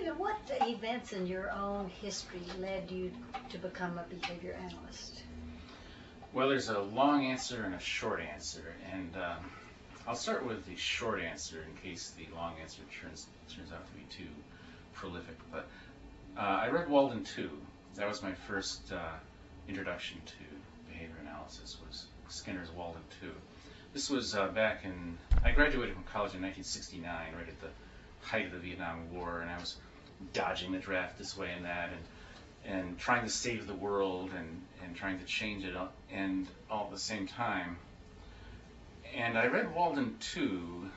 Stephen, what events in your own history led you to become a behavior analyst? Well, there's a long answer and a short answer, and I'll start with the short answer in case the long answer turns out to be too prolific. But I read Walden 2. That was my first introduction to behavior analysis, was Skinner's Walden 2. This was back in, I graduated from college in 1969, right at the height of the Vietnam War, and I was dodging the draft this way and that, and trying to save the world and trying to change it, and all at the same time. And I read Walden 2,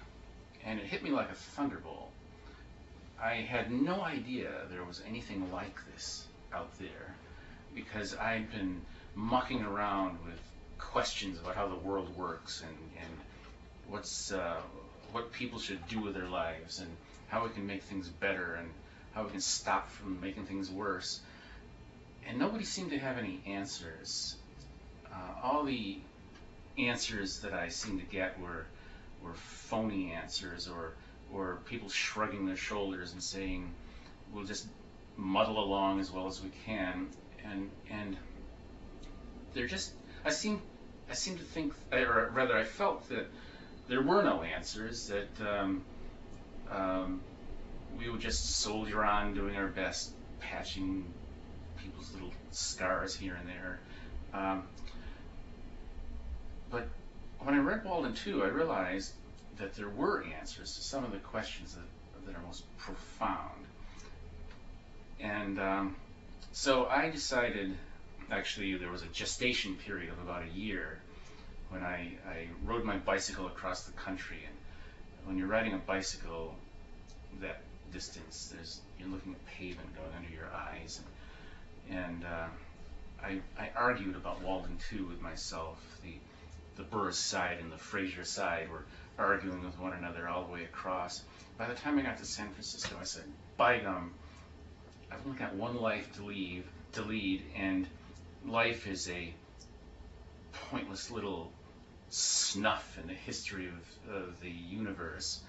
and it hit me like a thunderbolt. I had no idea there was anything like this out there, because I'd been mucking around with questions about how the world works and what people should do with their lives and how we can make things better and how we can stop from making things worse. And nobody seemed to have any answers. All the answers that I seemed to get were phony answers, or people shrugging their shoulders and saying, we'll just muddle along as well as we can. And they're just, I seem to think, or rather I felt that there were no answers, that we would just soldier on doing our best, patching people's little scars here and there. But when I read Walden 2, I realized that there were answers to some of the questions that are most profound. And so I decided, actually there was a gestation period of about a year when I rode my bicycle across the country. And when you're riding a bicycle that distance, you're looking at pavement going under your eyes. And I argued about Walden 2 with myself. The Burris side and the Fraser side were arguing with one another all the way across. By the time I got to San Francisco, I said, by gum, I've only got one life to lead, and life is a pointless little snuff in the history of the universe.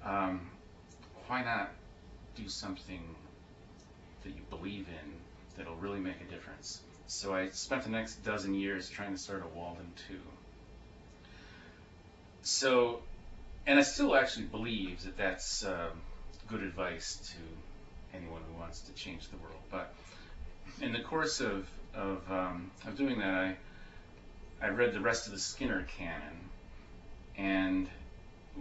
Why not do something that you believe in that'll really make a difference? So I spent the next dozen years trying to start a Walden 2. So, and I still actually believe that that's good advice to anyone who wants to change the world. But in the course of doing that, I read the rest of the Skinner canon, and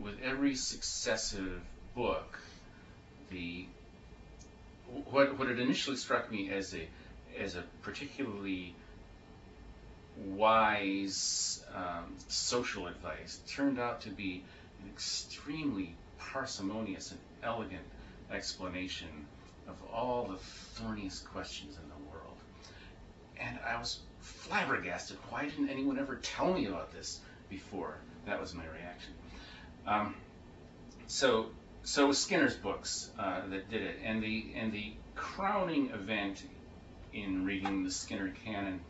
with every successive book, what had initially struck me as a particularly wise social advice turned out to be an extremely parsimonious and elegant explanation of all the thorniest questions in the world. And I was flabbergasted. Why didn't anyone ever tell me about this before? That was my reaction. So it was Skinner's books that did it, and the crowning event in reading the Skinner canon,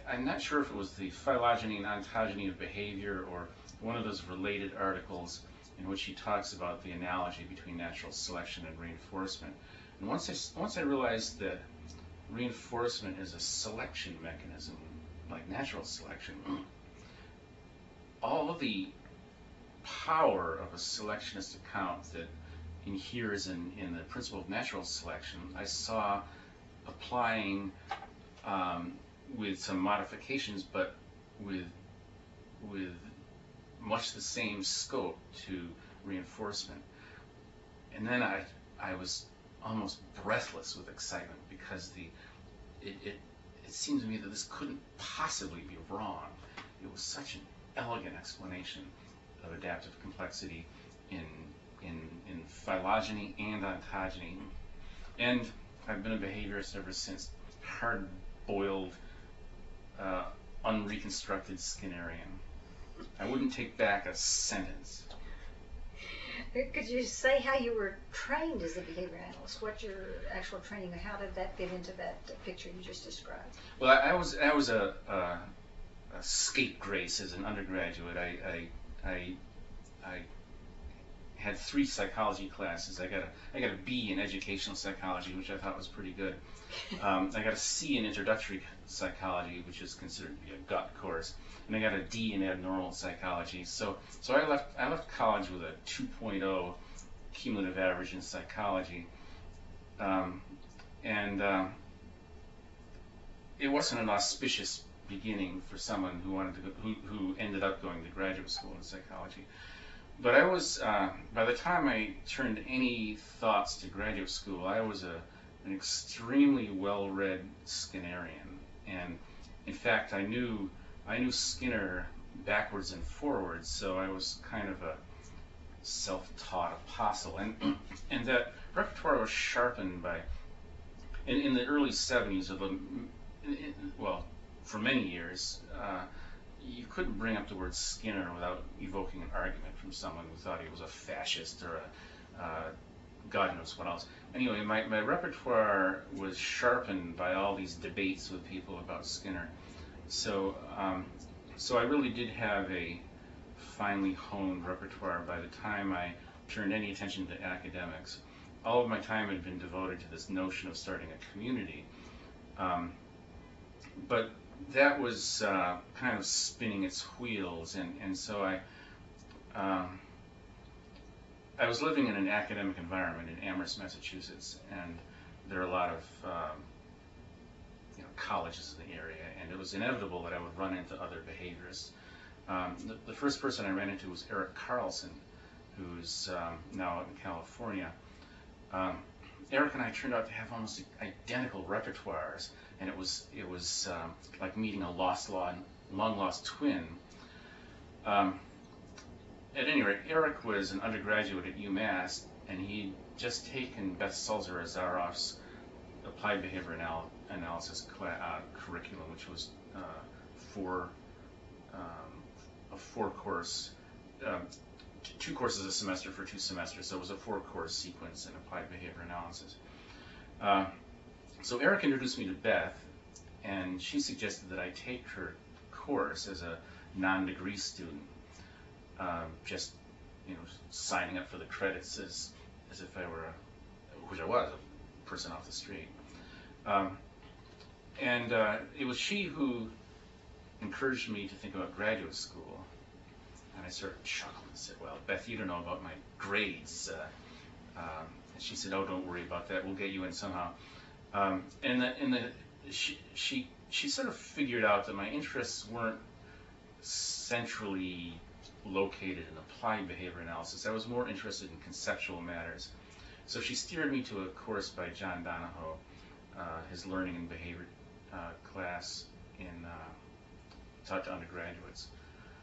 I'm not sure if it was the phylogeny and ontogeny of behavior or one of those related articles in which he talks about the analogy between natural selection and reinforcement. And once I realized that reinforcement is a selection mechanism like natural selection, all of the power of a selectionist account that inheres in the principle of natural selection, I saw applying with some modifications, but with much the same scope to reinforcement. And then I was almost breathless with excitement, because it seemed to me that this couldn't possibly be wrong. It was such an elegant explanation of adaptive complexity in phylogeny and ontogeny. And I've been a behaviorist ever since, hard-boiled, unreconstructed Skinnerian. I wouldn't take back a sentence. Could you say how you were trained as a behavior analyst? What's your actual training, and how did that fit into that picture you just described? Well, I was a scapegrace as an undergraduate. I had 3 psychology classes. I got a B in educational psychology, which I thought was pretty good. I got a C in introductory psychology, which is considered to be a gut course, and I got a D in abnormal psychology. So I left college with a 2.0 cumulative average in psychology, and it wasn't an auspicious beginning for someone who wanted to who ended up going to graduate school in psychology. But I was, by the time I turned any thoughts to graduate school, I was an extremely well-read Skinnerian, and in fact, I knew Skinner backwards and forwards, so I was kind of a self-taught apostle, and that repertoire was sharpened by, in the early 70s, well, for many years, you couldn't bring up the word Skinner without evoking an argument from someone who thought he was a fascist or a God knows what else. Anyway, my repertoire was sharpened by all these debates with people about Skinner. So I really did have a finely honed repertoire by the time I turned any attention to academics. All of my time had been devoted to this notion of starting a community. But that was kind of spinning its wheels, and so I was living in an academic environment in Amherst, Massachusetts, and there are a lot of colleges in the area, and it was inevitable that I would run into other behaviorists. The first person I ran into was Eric Carlson, who's now out in California. Eric and I turned out to have almost identical repertoires, and it was like meeting a long lost twin. At any rate, Eric was an undergraduate at UMass, and he'd just taken Beth Sulzer-Azarov's Applied Behavior Analysis curriculum, which was a 4-course, 2 courses a semester for 2 semesters, so it was a 4-course sequence in Applied Behavior Analysis. So Eric introduced me to Beth, and she suggested that I take her course as a non-degree student, just signing up for the credits as if I were, which I was, a person off the street. And it was she who encouraged me to think about graduate school. And I sort of chuckled and said, "Well, Beth, you don't know about my grades." And she said, "Oh, don't worry about that. We'll get you in somehow." She sort of figured out that my interests weren't centrally located in applied behavior analysis. I was more interested in conceptual matters. So she steered me to a course by John Donahoe, his Learning and Behavior class taught to undergraduates.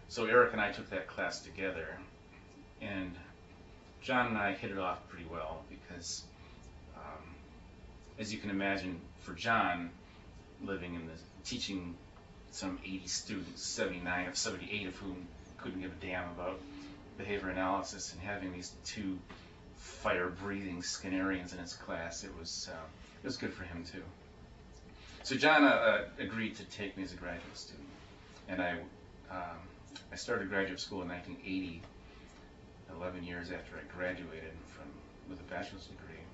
So Eric and I took that class together, and John and I hit it off pretty well because, as you can imagine, for John, teaching some 80 students, 78 of whom couldn't give a damn about behavior analysis, and having these 2 fire-breathing Skinnerians in his class, it was good for him too. So John agreed to take me as a graduate student, and I started graduate school in 1980, 11 years after I graduated with a bachelor's degree.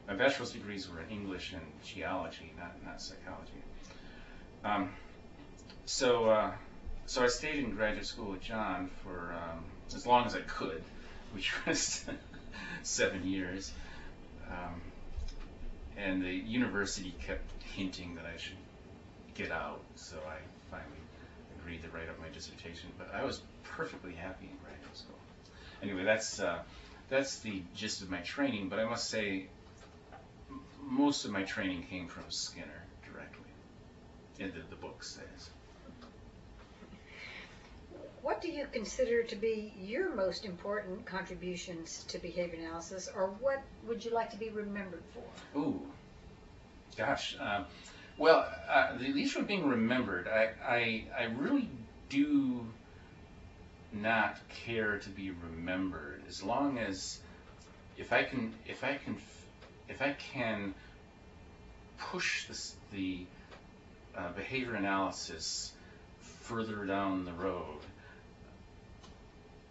My bachelor's degrees were in English and geology, not psychology. So I stayed in graduate school with John for as long as I could, which was 7 years. And the university kept hinting that I should get out, so I finally agreed to write up my dissertation. But I was perfectly happy in graduate school. Anyway, that's the gist of my training. But I must say, most of my training came from Skinner directly, in the books, that is. What do you consider to be your most important contributions to behavior analysis, or what would you like to be remembered for? Ooh, gosh. Well, the issue of being remembered, I really do not care to be remembered, as long as if I can push the behavior analysis further down the road.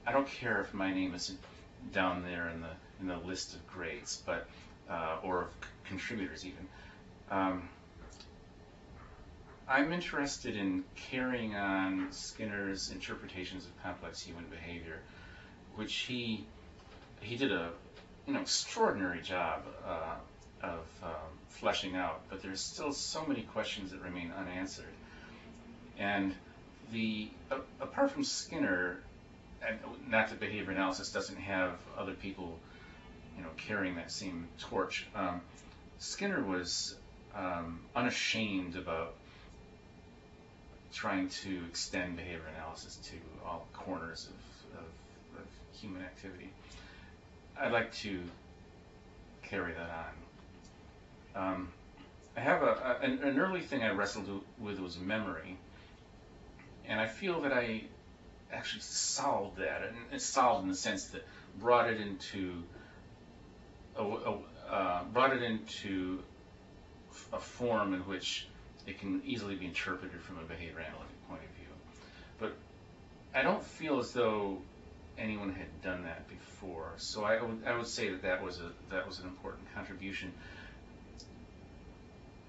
I don't care if my name isn't down there in the list of greats, but or of contributors even. I'm interested in carrying on Skinner's interpretations of complex human behavior, which he did a extraordinary job of fleshing out. But there's still so many questions that remain unanswered. And apart from Skinner, and not that behavior analysis doesn't have other people, carrying that same torch. Skinner was unashamed about trying to extend behavior analysis to all corners of human activity. I'd like to carry that on. I have an early thing I wrestled with was memory, and I feel that I actually solved that, and it's solved in the sense that brought it into a form in which it can easily be interpreted from a behavior analytic point of view. But I don't feel as though anyone had done that before, so I would say that was an important contribution.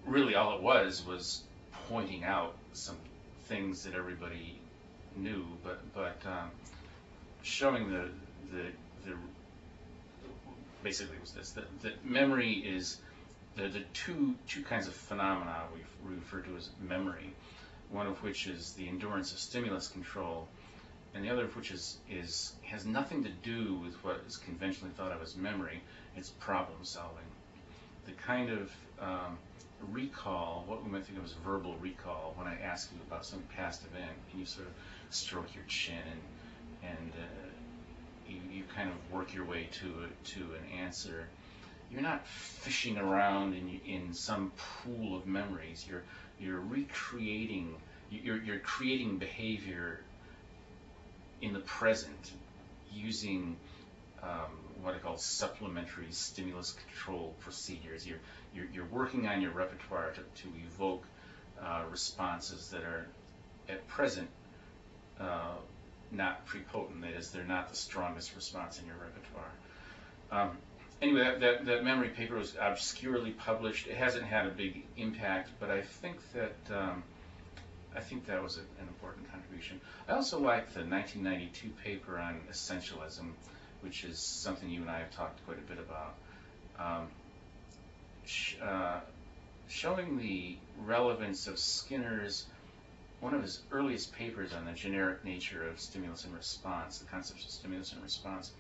Really, all it was pointing out some things that everybody knew, but showing the basically was this, that memory is the two kinds of phenomena we refer to as memory, one of which is the endurance of stimulus control, and the other of which has nothing to do with what is conventionally thought of as memory. It's problem solving. The kind of recall, what we might think of as verbal recall, when I ask you about some past event, and you sort of stroke your chin and you kind of work your way to an answer. You're not fishing around in some pool of memories. You're recreating. You're creating behavior in the present using what I call supplementary stimulus control procedures. You're working on your repertoire to evoke responses that are at present not prepotent. That is, they're not the strongest response in your repertoire. Anyway, that memory paper was obscurely published. It hasn't had a big impact, but I think that was an important contribution. I also like the 1992 paper on essentialism, which is something you and I have talked quite a bit about. Showing the relevance of one of his earliest papers on the generic nature of stimulus and response, the concepts of stimulus and response,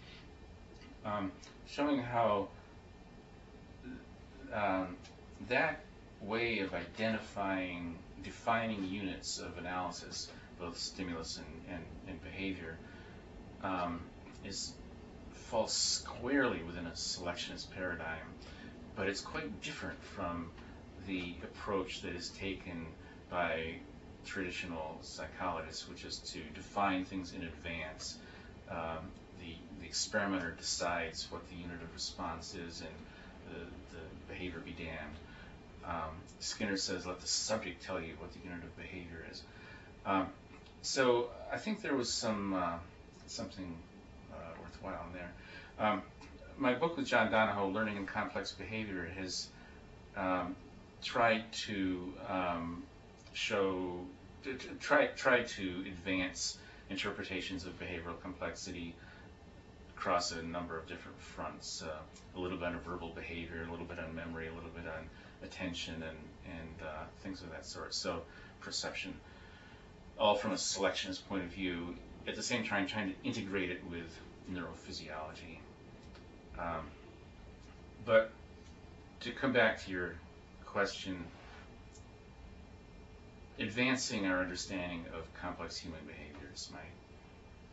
showing how that way of defining units of analysis, both stimulus and behavior, falls squarely within a selectionist paradigm, but it's quite different from the approach that is taken by traditional psychologists, which is to define things in advance. The experimenter decides what the unit of response is, and the behavior be damned. Skinner says, let the subject tell you what the unit of behavior is. So I think there was something worthwhile in there. My book with John Donahoe, Learning in Complex Behavior, has tried to try to advance interpretations of behavioral complexity across a number of different fronts. A little bit on verbal behavior, a little bit on memory, a little bit on attention, and things of that sort. So perception, all from a selectionist point of view. At the same time, trying to integrate it with neurophysiology. But to come back to your question, advancing our understanding of complex human behavior is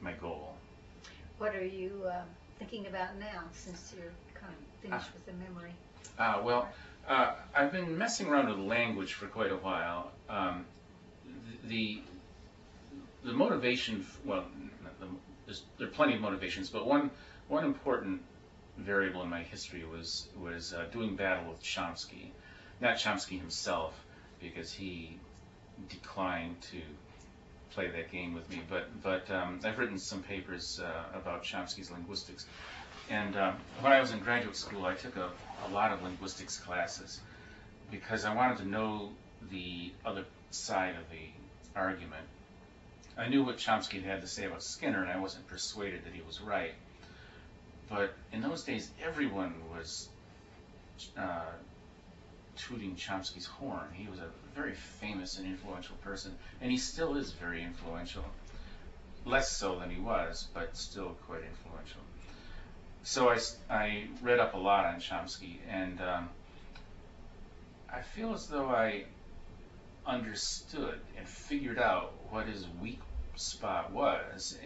my goal. What are you thinking about now, since you're kind of finished with the memory? I've been messing around with language for quite a while. The motivation, there are plenty of motivations, but one important variable in my history was doing battle with Chomsky. Not Chomsky himself, because he declined to play that game with me, but I've written some papers about Chomsky's linguistics. And when I was in graduate school, I took a lot of linguistics classes because I wanted to know the other side of the argument. I knew what Chomsky had to say about Skinner, and I wasn't persuaded that he was right. But in those days, everyone was tooting Chomsky's horn. He was a very famous and influential person, and he still is very influential. Less so than he was, but still quite influential. So I read up a lot on Chomsky, and I feel as though I understood and figured out what his weak spot was,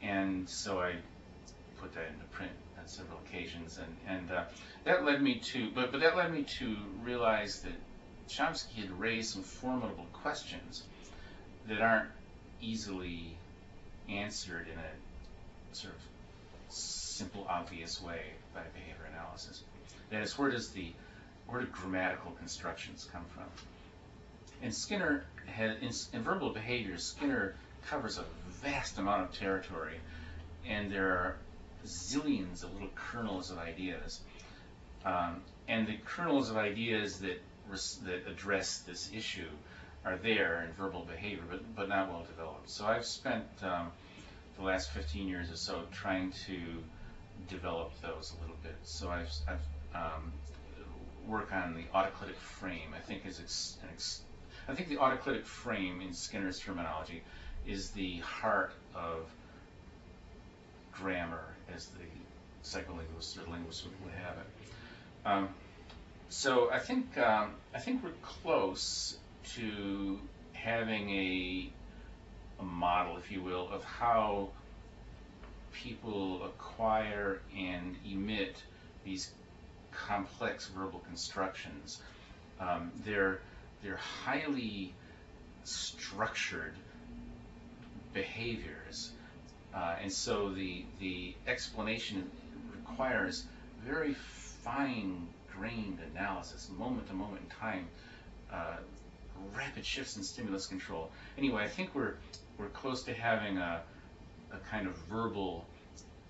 and so I put that into print on several occasions, and that led me to, but that led me to realize that Chomsky had raised some formidable questions that aren't easily answered in a sort of simple, obvious way by behavior analysis. That is, where do grammatical constructions come from? And Skinner had, in verbal behavior, Skinner covers a vast amount of territory, and there are zillions of little kernels of ideas. And the kernels of ideas that address this issue are there in verbal behavior, but not well developed. So I've spent the last 15 years or so trying to develop those a little bit. So I've work on the autoclitic frame. I think I think the autoclitic frame in Skinner's terminology is the heart of grammar, as the psycholinguists or linguists would have it. So I think we're close to having a model, if you will, of how people acquire and emit these complex verbal constructions. They're highly structured behaviors, and so the explanation requires very fine-grained analysis, moment to moment in time, rapid shifts in stimulus control. Anyway, I think we're close to having a kind of verbal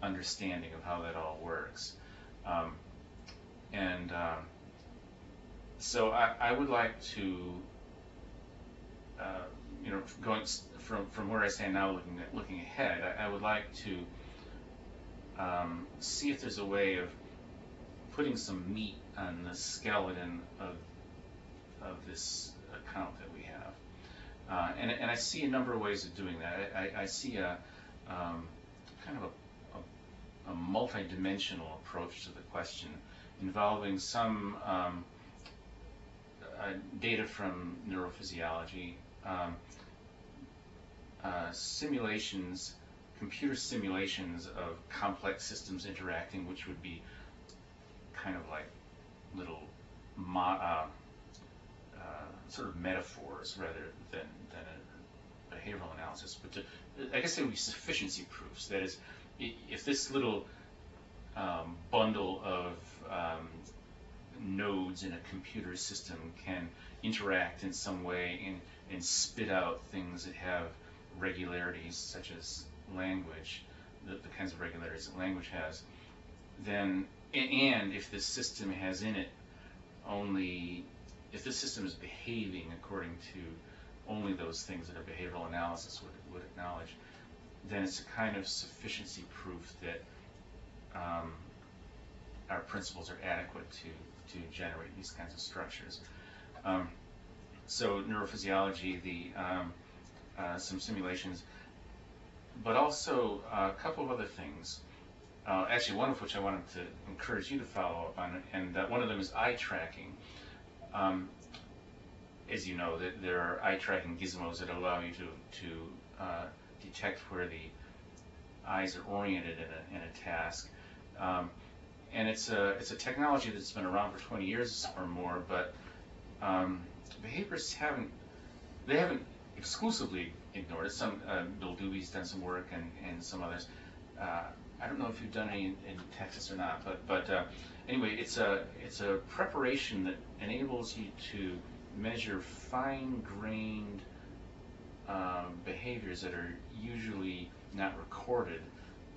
understanding of how that all works. So I would like to, going from where I stand now, looking ahead, I would like to see if there's a way of putting some meat on the skeleton of this account that we have, and I see a number of ways of doing that. I see a kind of a multi-dimensional approach to the question, involving some data from neurophysiology, simulations, computer simulations of complex systems interacting, which would be kind of like little sort of metaphors rather than a behavioral analysis. But I guess they would be sufficiency proofs. That is, if this little bundle of nodes in a computer system can interact in some way and spit out things that have regularities, such as language, the kinds of regularities that language has, then, and if this system has in it if this system is behaving according to only those things that a behavioral analysis would acknowledge, then it's a kind of sufficiency proof that our principles are adequate to generate these kinds of structures. So neurophysiology, some simulations, but also a couple of other things. Actually, one of which I wanted to encourage you to follow up on, and one of them is eye tracking. As you know, that there are eye tracking gizmos that allow you to detect where the eyes are oriented in a task. And it's a technology that's been around for 20 years or more, but behaviorists haven't exclusively ignored it. Some Bill Doobie's done some work, and some others. I don't know if you've done any in Texas or not, but anyway, it's a preparation that enables you to measure fine-grained behaviors that are usually not recorded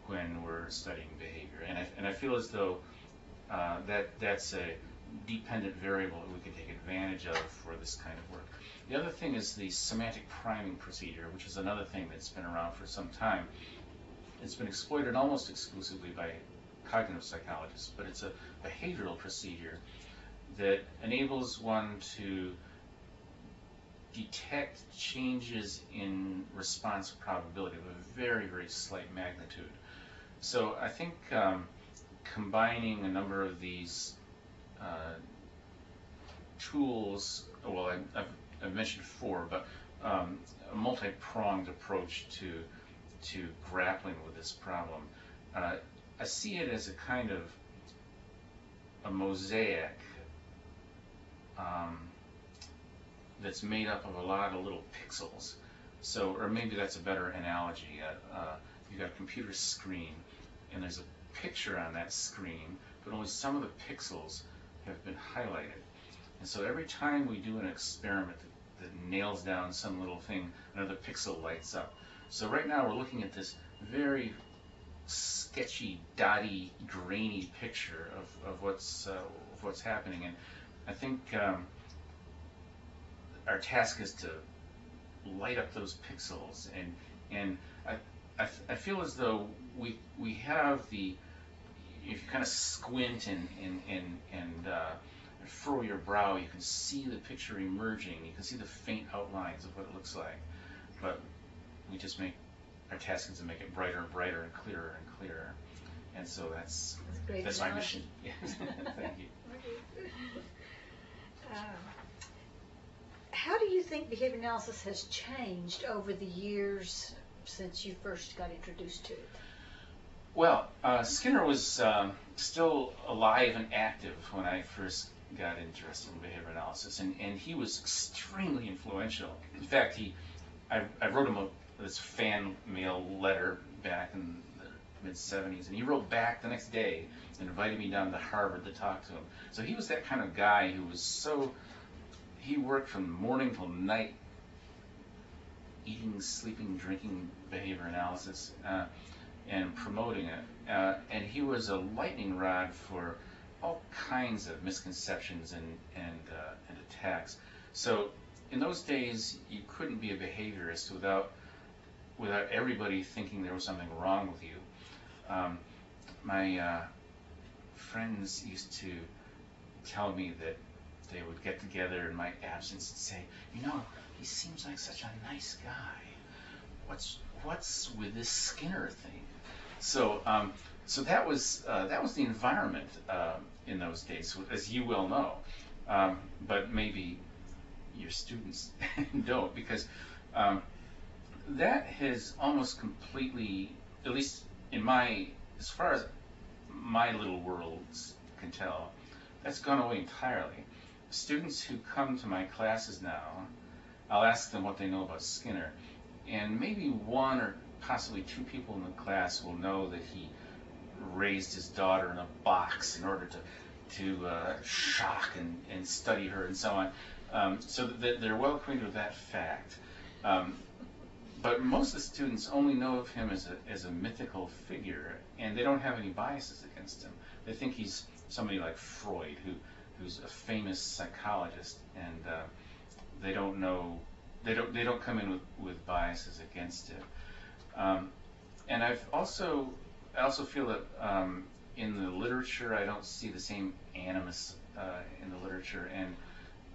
when we're studying behavior, and I feel as though that's a dependent variable that we can take advantage of for this kind of work. The other thing is the semantic priming procedure, which is another thing that's been around for some time. It's been exploited almost exclusively by cognitive psychologists, but it's a behavioral procedure that enables one to detect changes in response probability of a very, very slight magnitude. So I think combining a number of these tools, well, I've mentioned four, but a multi-pronged approach to grappling with this problem. I see it as a kind of a mosaic that's made up of a lot of little pixels. So, or maybe that's a better analogy. You've got a computer screen, and there's a picture on that screen, but only some of the pixels have been highlighted. And so every time we do an experiment that nails down some little thing, another pixel lights up. So right now we're looking at this very sketchy, dotty, grainy picture of what's happening, and I think our task is to light up those pixels, and I feel as though we have the, if you kind of squint and furrow your brow, you can see the picture emerging. You can see the faint outlines of what it looks like, but we just make our task is to make it brighter and brighter and clearer and clearer. And so that's my mission. Thank you. How do you think behavior analysis has changed over the years since you first got introduced to it? Well, Skinner was still alive and active when I first got interested in behavior analysis, and he was extremely influential. In fact, I wrote him this fan mail letter back in the mid-'70s, and he wrote back the next day and invited me down to Harvard to talk to him. So he was that kind of guy who was he worked from morning till night, eating, sleeping, drinking behavior analysis, and promoting it. And he was a lightning rod for all kinds of misconceptions and attacks. So in those days, you couldn't be a behaviorist without everybody thinking there was something wrong with you. My friends used to tell me that they would get together in my absence and say, he seems like such a nice guy. What's with this Skinner thing? So that was the environment in those days, as you well know. But maybe your students don't, because that has almost completely, at least as far as my little worlds can tell, that's gone away entirely. Students who come to my classes now, I'll ask them what they know about Skinner, and maybe one or possibly two people in the class will know that he raised his daughter in a box in order to shock and study her and so on. So that they're well acquainted with that fact. But most of the students only know of him as a mythical figure, and they don't have any biases against him. They think he's somebody like Freud, who's a famous psychologist, and they don't come in with biases against it. And I also feel that in the literature, I don't see the same animus in the literature, and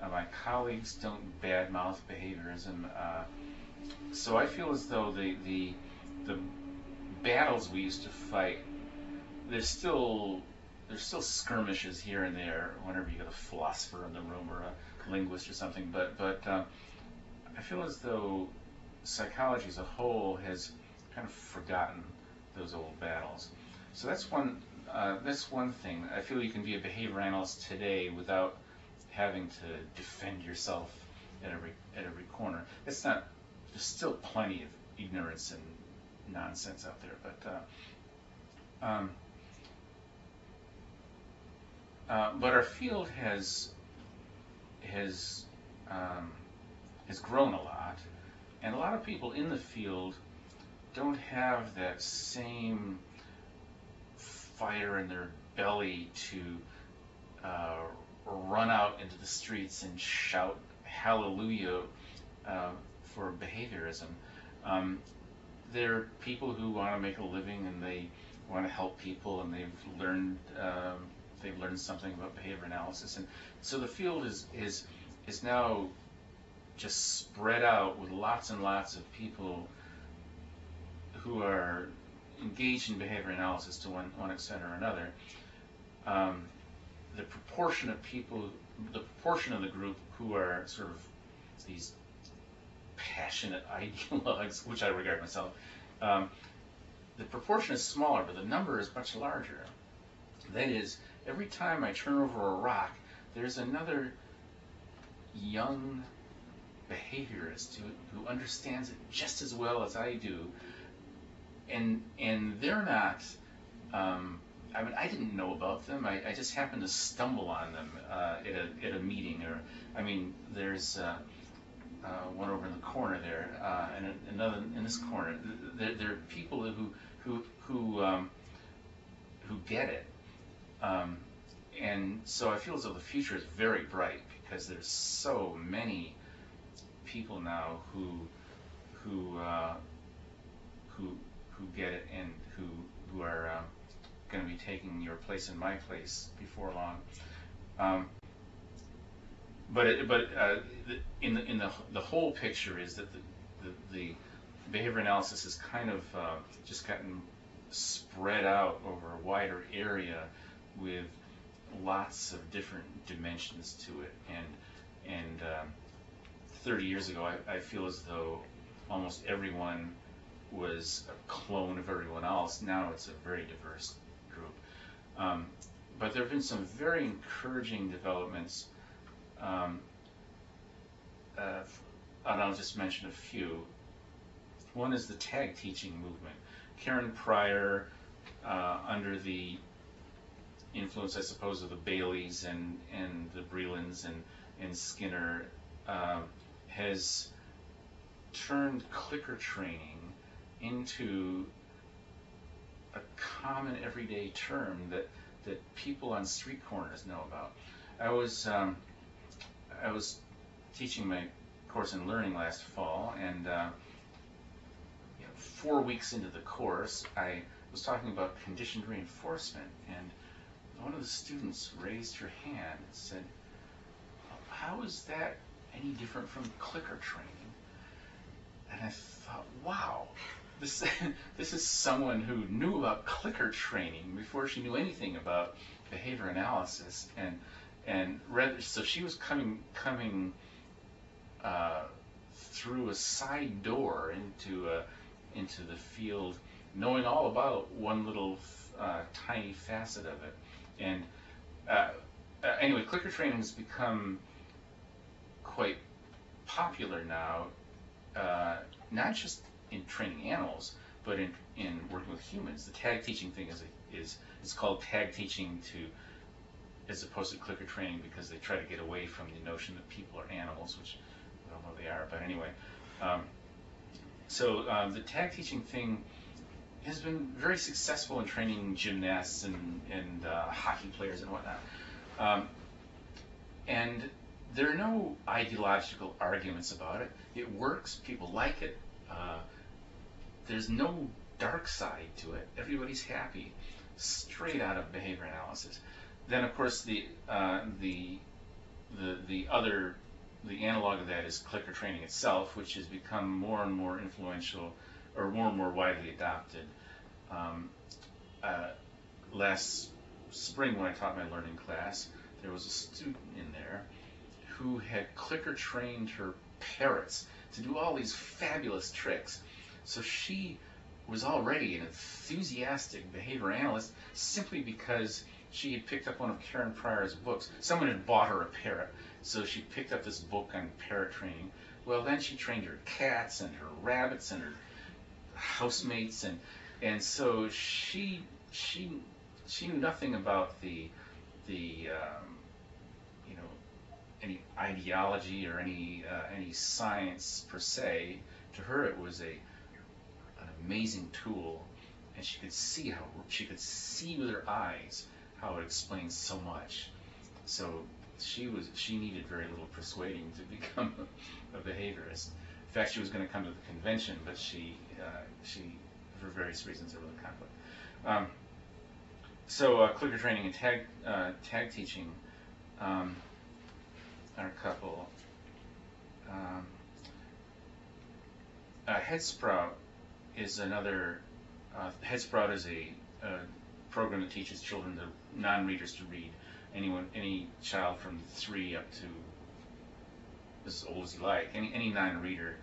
my colleagues don't badmouth behaviorism. So I feel as though the battles we used to fight, there's still skirmishes here and there whenever you get a philosopher in the room or a linguist or something, but I feel as though psychology as a whole has kind of forgotten those old battles. So that's one thing. I feel you can be a behavior analyst today without having to defend yourself at every corner. It's not. There's still plenty of ignorance and nonsense out there, but our field has grown a lot, and a lot of people in the field don't have that same fire in their belly to run out into the streets and shout hallelujah for behaviorism. They're people who want to make a living and they want to help people, and they've learned something about behavior analysis, and so the field is now just spread out with lots and lots of people who are engaged in behavior analysis to one extent or another. The proportion of people, the proportion of the group who are sort of these passionate ideologues, which I regard myself, the proportion is smaller, but the number is much larger. That is, every time I turn over a rock, there's another young behaviorist who understands it just as well as I do, and they're not. I mean, I didn't know about them. I just happened to stumble on them at a meeting, or I mean, there's one over in the corner there, and another in this corner. There are people who get it, and so I feel as though the future is very bright because there's so many people now who get it and who are going to be taking your place and my place before long. But in the whole picture is that the behavior analysis has kind of just gotten spread out over a wider area with lots of different dimensions to it, and 30 years ago I feel as though almost everyone was a clone of everyone else. Now it's a very diverse group, but there have been some very encouraging developments. And I'll just mention a few. One is the tag teaching movement. Karen Pryor, under the influence, I suppose, of the Baileys and the Brelands and Skinner, has turned clicker training into a common everyday term that people on street corners know about. I was teaching my course in learning last fall, and 4 weeks into the course, I was talking about conditioned reinforcement, and one of the students raised her hand and said, "How is that any different from clicker training?" And I thought, wow, this is someone who knew about clicker training before she knew anything about behavior analysis, and so she was coming through a side door into the field, knowing all about one little tiny facet of it. And anyway, clicker training has become quite popular now, not just in training animals, but in working with humans. The tag teaching thing is called tag teaching as opposed to clicker training, because they try to get away from the notion that people are animals, which I don't know they are, but anyway. So the tag teaching thing has been very successful in training gymnasts and hockey players and whatnot. And there are no ideological arguments about it. It works. People like it. There's no dark side to it. Everybody's happy. Straight out of behavior analysis. Then, of course, the analog of that is clicker training itself, which has become more and more influential, or more and more widely adopted. Last spring, when I taught my learning class, there was a student in there who had clicker trained her parrots to do all these fabulous tricks. So she was already an enthusiastic behavior analyst simply because she had picked up one of Karen Pryor's books. Someone had bought her a parrot, so she picked up this book on parrot training. Well, then she trained her cats and her rabbits and her housemates, and so she knew nothing about the any ideology or any science per se. To her, it was an amazing tool and she could see with her eyes how it explains so much. So she needed very little persuading to become a behaviorist. In fact, she was going to come to the convention, but she for various reasons there was a conflict. So clicker training and tag teaching are a couple. Headsprout is another. Headsprout is a program that teaches children, non-readers, to read. Any child from 3 up to as old as you like, any non-reader.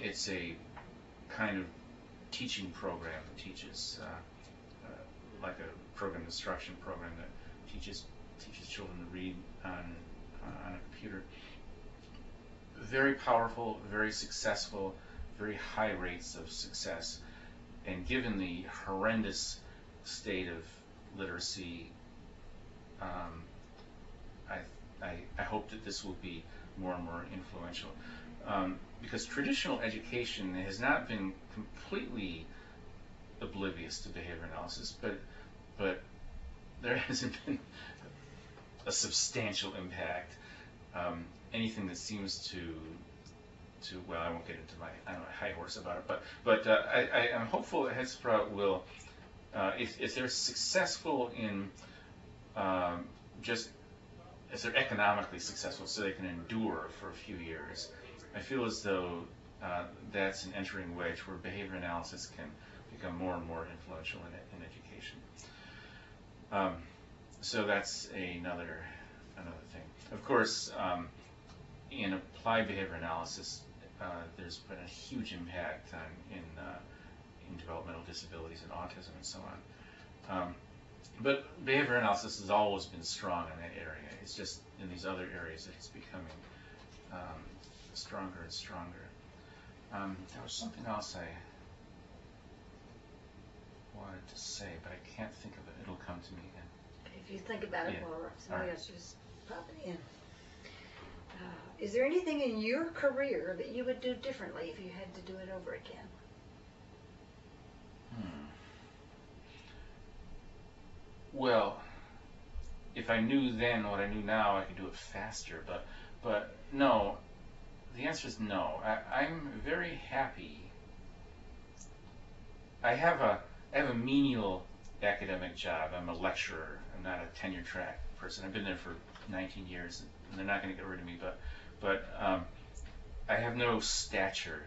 It's a kind of teaching program that teaches, like a program instruction program that teaches children to read on a computer. Very powerful, very successful, very high rates of success. And given the horrendous state of literacy, I hope that this will be more and more influential. Because traditional education has not been completely oblivious to behavior analysis, but there hasn't been a substantial impact. Anything that seems to well, I won't get into my high horse about it, but I'm hopeful that Headsprout will, if they're successful in if they're economically successful, so they can endure for a few years, I feel as though that's an entering wedge where behavior analysis can become more and more influential in education. So that's another thing. Of course, in applied behavior analysis, there's been a huge impact in developmental disabilities and autism and so on. But behavior analysis has always been strong in that area. It's just in these other areas that it's becoming stronger and stronger. There was something else I wanted to say, but I can't think of it. It'll come to me again. If you think about it, Yeah. while somebody else just popping in. Is there anything in your career that you would do differently if you had to do it over again? Well, if I knew then what I knew now, I could do it faster. But no, the answer is no. I'm very happy. I have a menial academic job. I'm a lecturer. I'm not a tenure track person. I've been there for 19 years, and they're not going to get rid of me. But I have no stature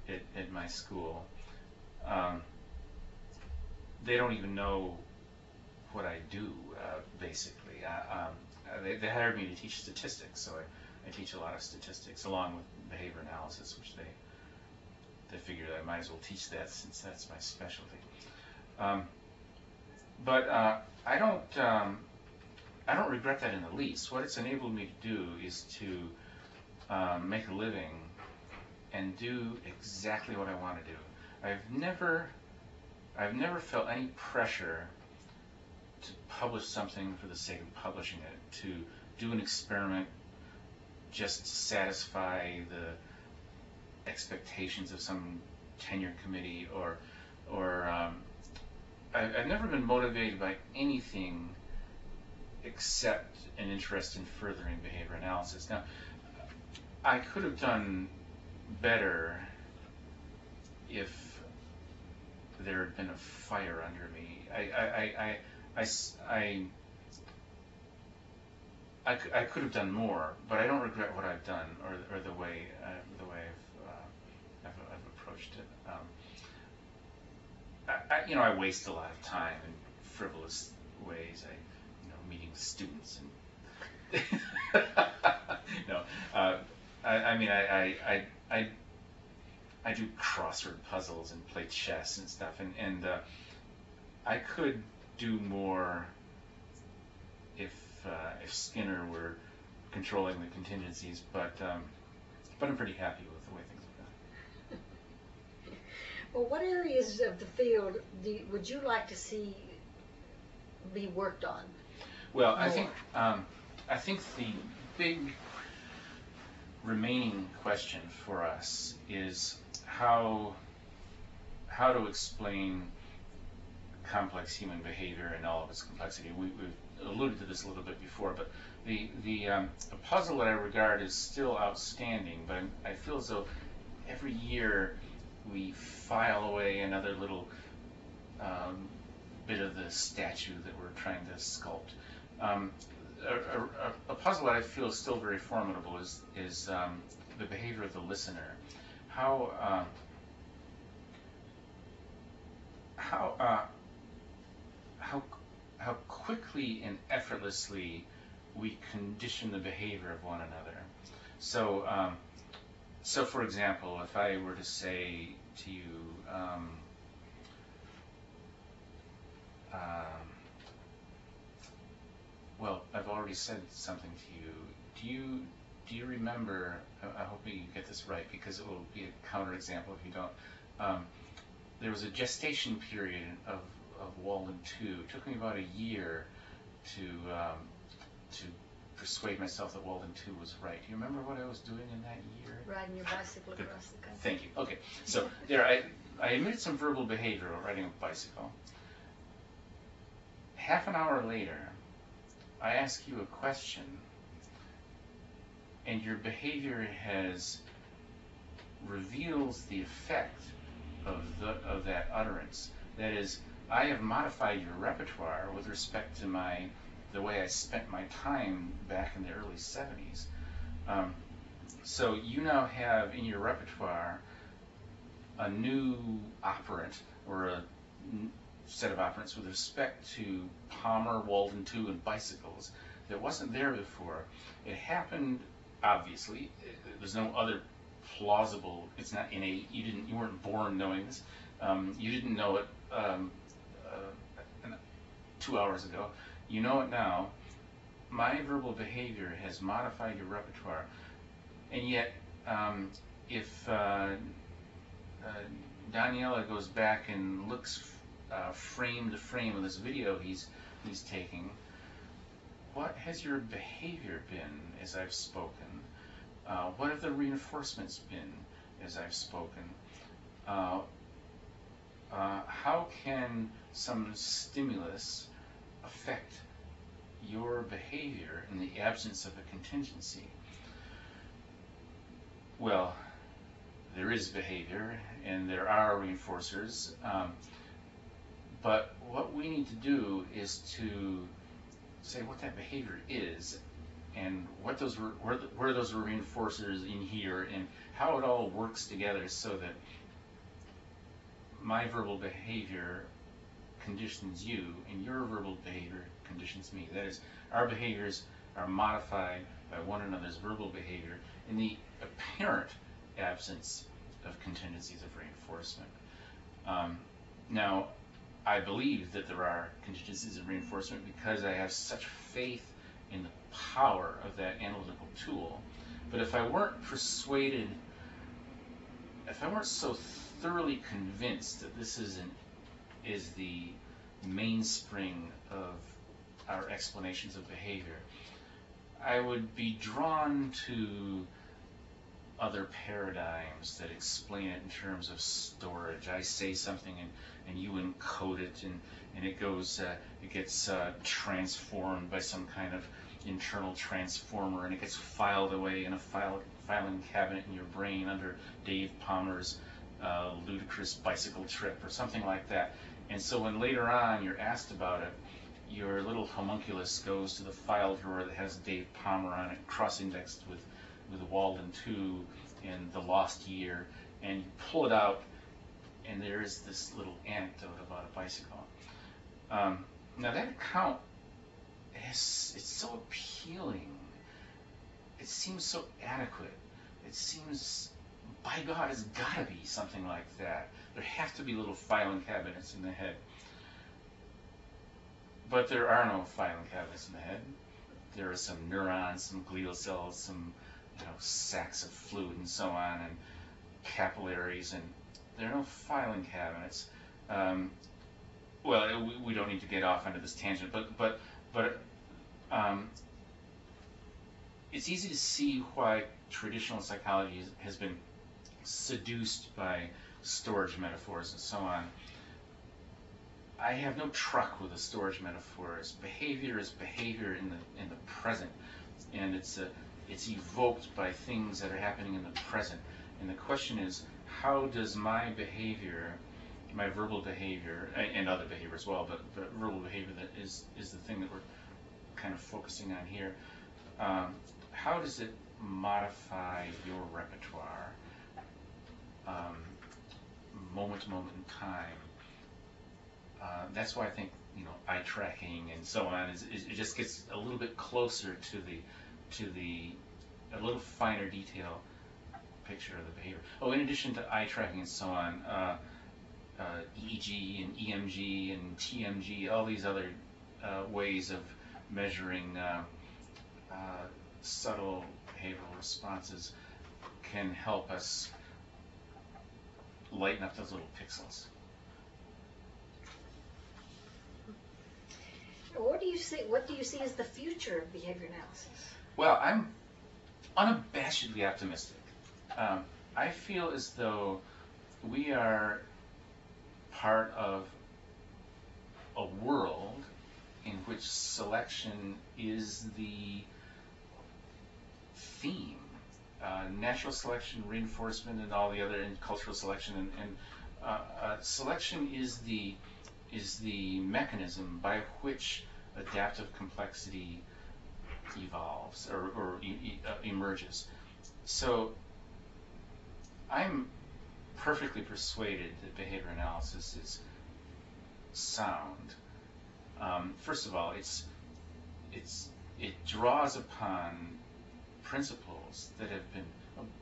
at my school. They don't even know what I do, basically. They hired me to teach statistics, so I teach a lot of statistics along with behavior analysis, which they figured I might as well teach that since that's my specialty. But I don't regret that in the least. What it's enabled me to do is to make a living and do exactly what I want to do. I've never felt any pressure to publish something for the sake of publishing it, to do an experiment just to satisfy the expectations of some tenure committee, or I've never been motivated by anything except an interest in furthering behavior analysis. Now, I could have done better if there had been a fire under me. I could have done more, but I don't regret what I've done or the way I've approached it. I waste a lot of time in frivolous ways. Meeting with students and no. I do crossword puzzles and play chess and stuff, and I could do more if Skinner were controlling the contingencies, but I'm pretty happy with the way things have gone. Well, what areas of the field would you like to see be worked on? Well, I think the big remaining question for us is how how to explain complex human behavior and all of its complexity. We've alluded to this a little bit before, but the puzzle that I regard is still outstanding, but I feel as though every year we file away another little bit of the statue that we're trying to sculpt. A puzzle that I feel is still very formidable is the behavior of the listener. How quickly and effortlessly we condition the behavior of one another. So, so for example, if I were to say to you, well, I've already said something to you. Do you remember? I hope you get this right because it will be a counterexample if you don't. There was a gestation period of Walden 2. It took me about a year to persuade myself that Walden 2 was right. Do you remember what I was doing in that year? Riding your bicycle across the country. Thank you. Okay, so there, I admitted some verbal behavior while riding a bicycle. Half an hour later, I ask you a question, and your behavior reveals the effect of that utterance. That is, I have modified your repertoire with respect to the way I spent my time back in the early 70s. So you now have in your repertoire a new operant, or a set of operants with respect to Palmer, Walden 2, and bicycles that wasn't there before. It happened, obviously. There's no other plausible, it's not innate. You weren't born knowing this. You didn't know it 2 hours ago. You know it now. My verbal behavior has modified your repertoire. And yet, if Daniela goes back and looks frame to frame of this video he's taking, what has your behavior been as I've spoken? What have the reinforcements been as I've spoken? How can some stimulus affect your behavior in the absence of a contingency? Well, there is behavior and there are reinforcers, but what we need to do is to say what that behavior is and what those where those reinforcers in here and how it all works together so that my verbal behavior conditions you and your verbal behavior conditions me. That is, our behaviors are modified by one another's verbal behavior in the apparent absence of contingencies of reinforcement. Now, I believe that there are contingencies of reinforcement because I have such faith in the power of that analytical tool. But if I weren't persuaded, if I weren't so thoroughly convinced that this is the mainspring of our explanations of behavior, I would be drawn to other paradigms that explain it in terms of storage. I say something and you encode it and it goes, it gets transformed by some kind of internal transformer and it gets filed away in a filing cabinet in your brain under Dave Palmer's ludicrous bicycle trip or something like that. And so when later on you're asked about it, your little homunculus goes to the file drawer that has Dave Palmer on it, cross-indexed with Walden 2 and The Lost Year, and you pull it out, and there is this little anecdote about a bicycle. Now that account, it's so appealing. It seems so adequate. It seems, by God, it's got to be something like that. There have to be little filing cabinets in the head. But there are no filing cabinets in the head. There are some neurons, some glial cells, some sacs of fluid and so on, and capillaries, and there are no filing cabinets. Well, we don't need to get off onto this tangent, but it's easy to see why traditional psychology has been seduced by storage metaphors and so on. I have no truck with the storage metaphors. Behavior is behavior in the present, and it's evoked by things that are happening in the present. And the question is, how does my behavior, my verbal behavior, and other behavior as well, but verbal behavior that is the thing that we're kind of focusing on here, how does it modify your repertoire, moment to moment in time? That's why I think, eye tracking and so on it just gets a little bit closer to the a little finer detail picture of the behavior. Oh, in addition to eye tracking and so on, EEG and EMG and TMG, all these other ways of measuring subtle behavioral responses can help us lighten up those little pixels. What do you see as the future of behavior analysis? Well, I'm unabashedly optimistic. I feel as though we are part of a world in which selection is the theme. Natural selection, reinforcement, and all the other, and cultural selection, and selection is the mechanism by which adaptive complexity evolves or emerges. So I'm perfectly persuaded that behavior analysis is sound. First of all, it draws upon principles that have been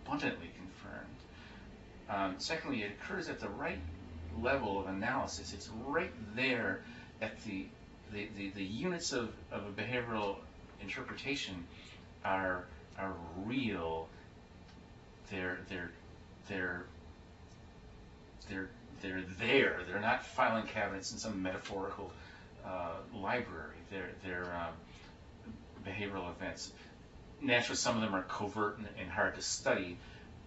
abundantly confirmed. Secondly, it occurs at the right level of analysis. It's right there at the units of a behavioral interpretation are real. They're there. They're not filing cabinets in some metaphorical library. They're behavioral events. Naturally, some of them are covert and hard to study.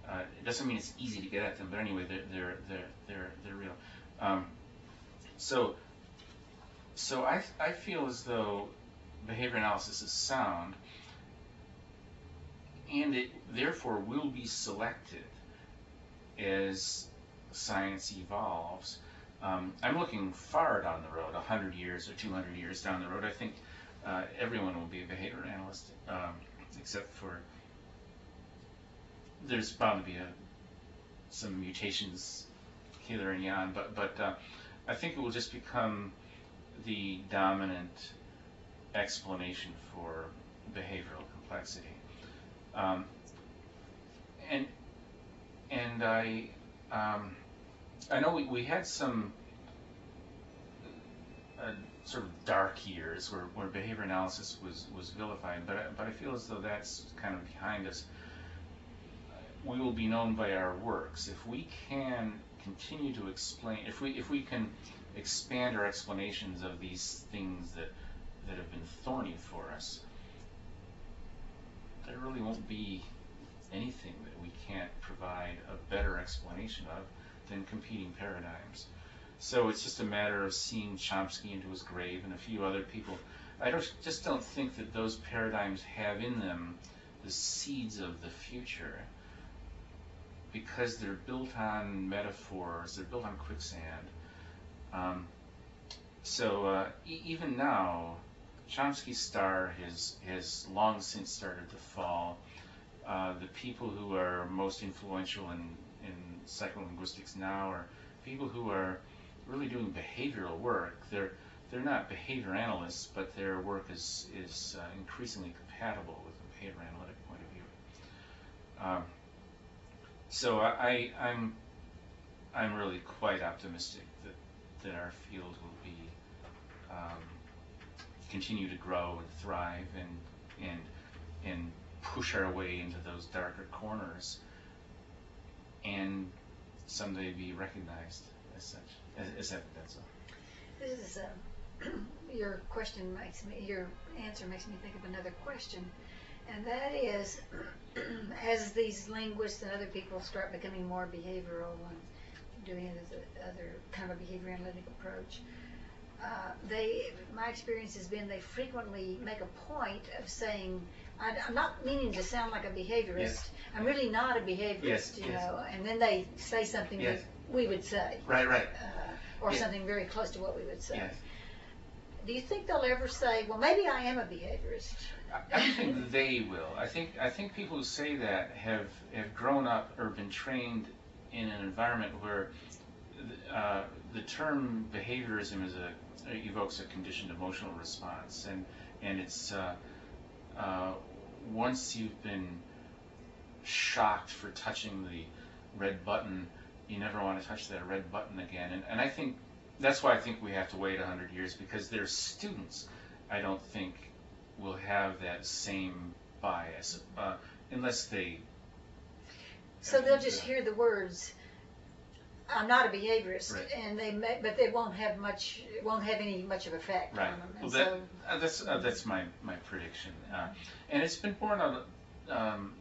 It doesn't mean it's easy to get at them, but anyway, they're real. So I feel as though behavior analysis is sound, and it therefore will be selected as science evolves. I'm looking far down the road, 100 years or 200 years down the road. I think everyone will be a behavior analyst, except for there's bound to be some mutations hither and yon, but I think it will just become the dominant explanation for behavioral complexity. And I know we had some sort of dark years where behavior analysis was vilified, but I feel as though that's kind of behind us. We will be known by our works. If we can continue to explain, if we can expand our explanations of these things that have been thorny for us, there really won't be anything that we can't provide a better explanation of than competing paradigms. So it's just a matter of seeing Chomsky into his grave and a few other people. I just don't think that those paradigms have in them the seeds of the future, because they're built on metaphors, they're built on quicksand. Even now, Chomsky's star has long since started to fall. The people who are most influential in psycholinguistics now are people who are really doing behavioral work. They're not behavior analysts, but their work is increasingly compatible with a behavior analytic point of view. So I'm really quite optimistic that our field will be continue to grow and thrive and push our way into those darker corners, and someday be recognized as such, as evidence. This is your answer makes me think of another question, and that is, as these linguists and other people start becoming more behavioral and doing it as a other kind of a behavior analytic approach. My experience has been they frequently make a point of saying, I'm not meaning to sound like a behaviorist. Yes. I'm really not a behaviorist, Yes, you yes. know. And then they say something Yes. that we would say, Right, right. or Yeah. something very close to what we would say. Yes. Do you think they'll ever say, well, maybe I am a behaviorist? I think they will. I think people who say that have grown up or been trained in an environment where the term behaviorism evokes a conditioned emotional response, and it's once you've been shocked for touching the red button, you never want to touch that red button again. And I think that's why I think we have to wait 100 years, because their students, I don't think, will have that same bias unless they. So they'll just hear the words, I'm not a behaviorist, Right. and but they won't have any much of effect Right. on them. Well, And that's my prediction, and it's been born out of.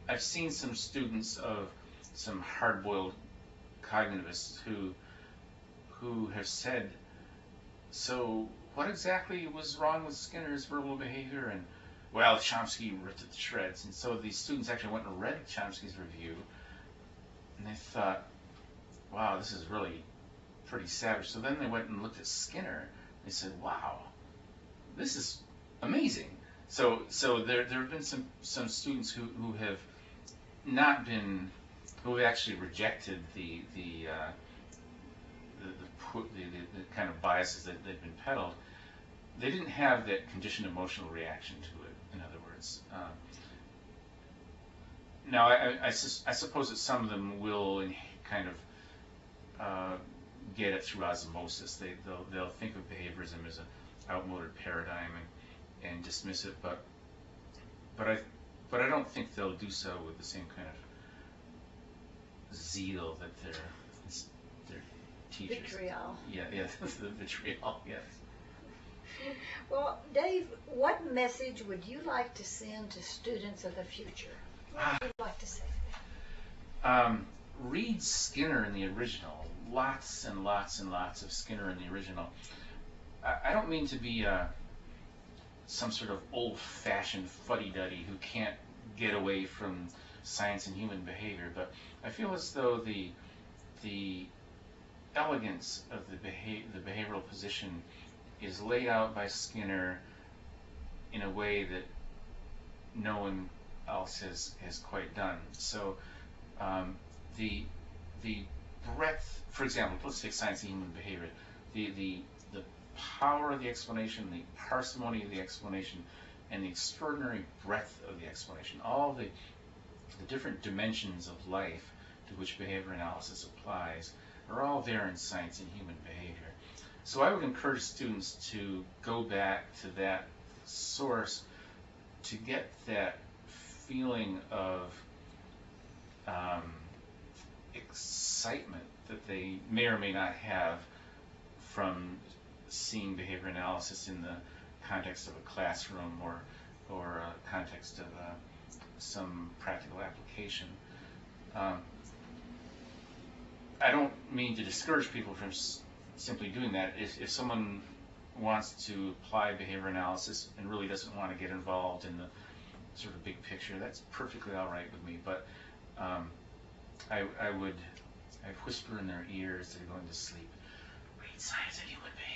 I've seen some students of some hard-boiled cognitivists who have said, so what exactly was wrong with Skinner's verbal behavior? And well, Chomsky ripped it to shreds. And so these students actually went and read Chomsky's review, and they thought, wow, this is really pretty savage. So then they went and looked at Skinner. They said, wow, this is amazing. So there have been some students who have not been, who have actually rejected the kind of biases that they've been peddled. They didn't have that conditioned emotional reaction to it, in other words. Now, I suppose that some of them will kind of get it through osmosis. They'll think of behaviorism as an outmoded paradigm and dismiss it, but I don't think they'll do so with the same kind of zeal that their teachers. vitriol. Yeah, the vitriol. Yes. Well, Dave, what message would you like to send to students of the future? What would you like to say? Read Skinner in the original. Lots and lots and lots of Skinner in the original. I don't mean to be some sort of old-fashioned fuddy-duddy who can't get away from science and human behavior, but I feel as though the elegance of the behavioral position is laid out by Skinner in a way that no one else has quite done. So the breadth, for example, let's take science and human behavior, the power of the explanation, the parsimony of the explanation, and the extraordinary breadth of the explanation, all the different dimensions of life to which behavior analysis applies, are all there in science and human behavior. So I would encourage students to go back to that source to get that feeling of excitement that they may or may not have from seeing behavior analysis in the context of a classroom or a context of some practical application. I don't mean to discourage people from simply doing that. If someone wants to apply behavior analysis and really doesn't want to get involved in the sort of big picture, that's perfectly all right with me. But I'd whisper in their ears that they're going to sleep. Read Science and Human Behavior.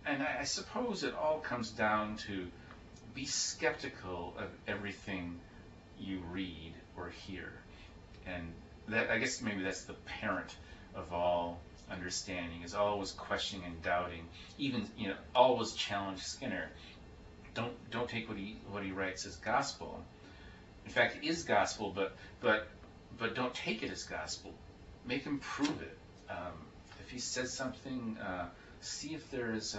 And I suppose it all comes down to be skeptical of everything you read or hear. And that, I guess maybe that's the parent of all understanding, is always questioning and doubting. Even, always challenge Skinner. Don't take what he writes as gospel. In fact, it is gospel, but don't take it as gospel. Make him prove it. If he says something, see if there is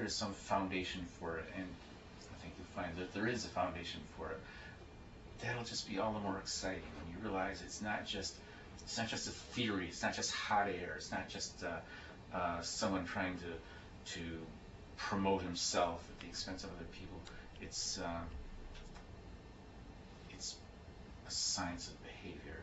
some foundation for it, and I think you'll find that there is a foundation for it. That'll just be all the more exciting when you realize it's not just a theory. It's not just hot air. It's not just someone trying to promote himself at the expense of other people. It's a science of behavior.